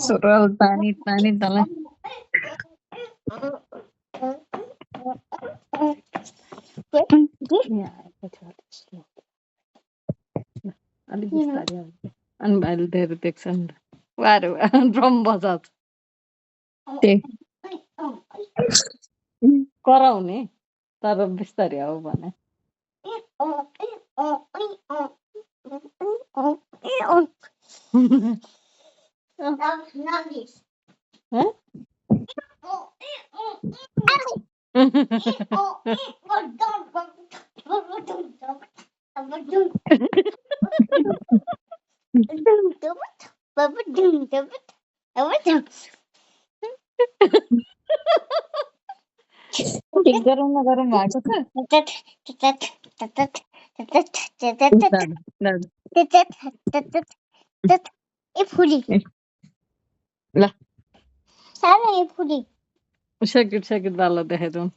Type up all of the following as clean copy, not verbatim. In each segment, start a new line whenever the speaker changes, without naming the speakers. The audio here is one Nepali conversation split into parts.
Suruh tani tani tala. अलिक बिस्तारै आउँछ अनि भाइले धेरै देख्छन् वारे ड्रम बजाउँछ कराउने तर बिस्तारै आऊ भने गरौँ नगरौँ भएको छ सेकेन्ड सेकेन्ड वाला देखाइदिउँ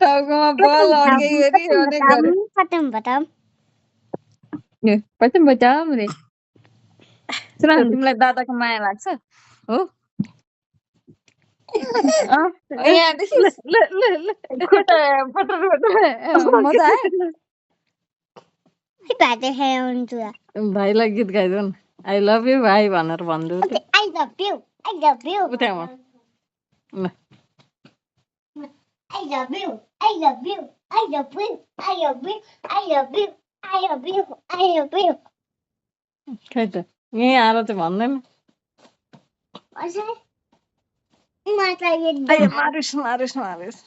टाउकोमा बल अड्केको पटम पटम रे तिमीलाई दादाको माया लाग्छ हो मजा आयो भाइलाई गीत गाइदिउ न आई लभ यु भाइ भनेर भनिदिउ खै त यहीँ आएर चाहिँ भन्दैन मारिस मारिस मारिस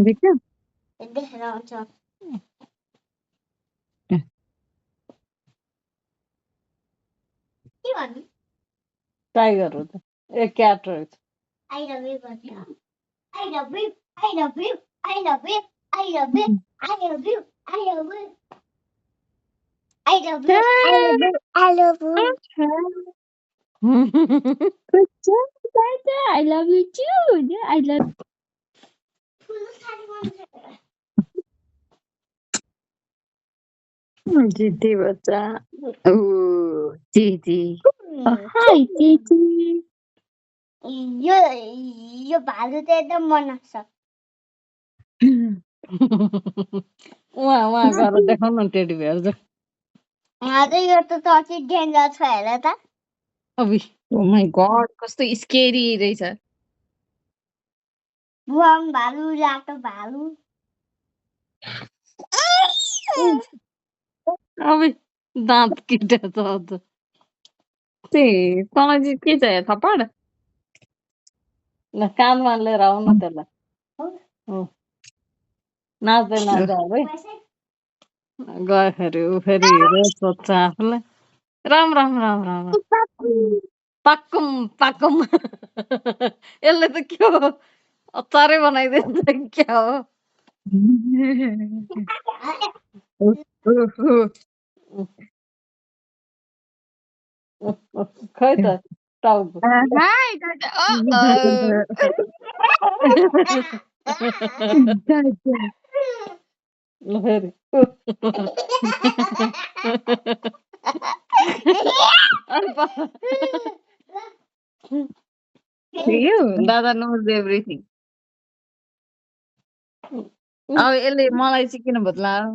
देख्यौ टाइगर हो त ए क्याट रहेछ I love you too. I love Titi बच्चा ओ Titi हाय Titi यो भालु त एकदम मन लाग्छ उहाँ गएर देखाउन न टेडी बियर जो यो त चर्ची डेन्जर छ हेर त अबि ओ माय गॉड कस्तो स्केरी रहेछ बुवाम भालु रातो भालु अबि दाँत किटा छ अझ तँलाई चाहिँ के चाहियो थप्पड ल कानमा लिएर आऊ न त्यसलाई नाच्दै नाच्दै है गयो फेरि ऊ फेरि हिरो सोध्छ आफूलाई राम राम राम राम पाक्कुम पाक्कुम यसले त के हो अचारै बनाइदिन्छ क्या हो खै त टाउको ल फेरि You, Dada knows everything.
अब यसले मलाई चाहिँ किन बदलायो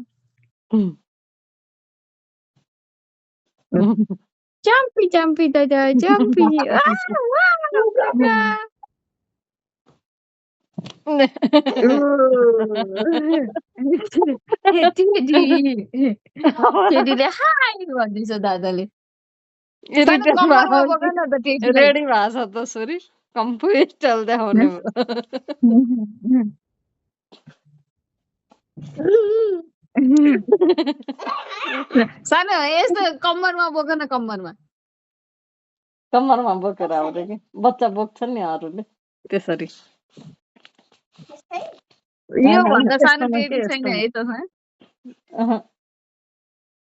चम्पी चम्पी दादा चम्पी टेडीले हाई भन्दैछ दादाले सानो कम्मरमा बोक न त टेडीलाई
रेडी भाषा त छोरी कम्प्लिट चल देखाउने
सानो यस्तो कम्मरमा बोक न कम्मरमा
कम्मरमा बोकेर आउँदै कि बच्चा बोक्छन् नि अरूले त्यसरी
यो भन्दा सानो टेडी छैन है त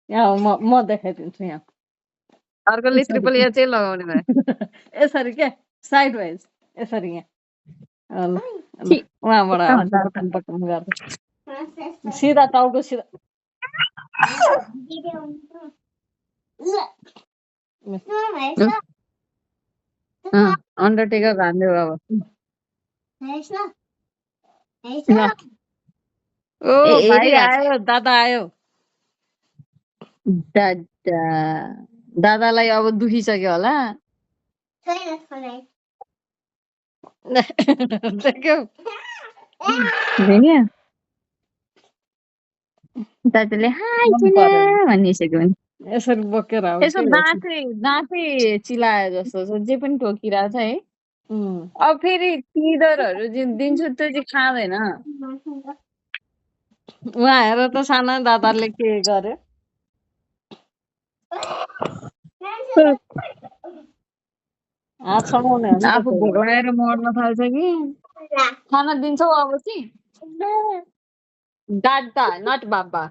यहाँ म देखाइदिन्छु यहाँ
अर्कोले ट्रिपल एयर चाहिँ लगाउने भयो
यसरी के साइड वाइज यसरी यहाँ उहाँबाट बटम बटम गर्दै सिधा टाउको सिधा
अन्डरटेकर भान्यो अब
ओ भाइ आयो दादा आयो
दादालाई अब दुखिसक्यो होला
देख्यौ
दादाले हाई भनिसक्यो भने
यसरी बोकेर
यसो दाँतै चिलायो जस्तो छ जे पनि ठोकिरहेको छ है अब फेरि तिदरहरू दिन्छु त्यो चाहिँ खाँदैन
उहाँ हेर त सानो दादाले के गर्यो हात समाउने
आफू भोगाएर मर्न थाल्छ कि खाना दिन्छौ अब चाहिँ दादा नट बाबा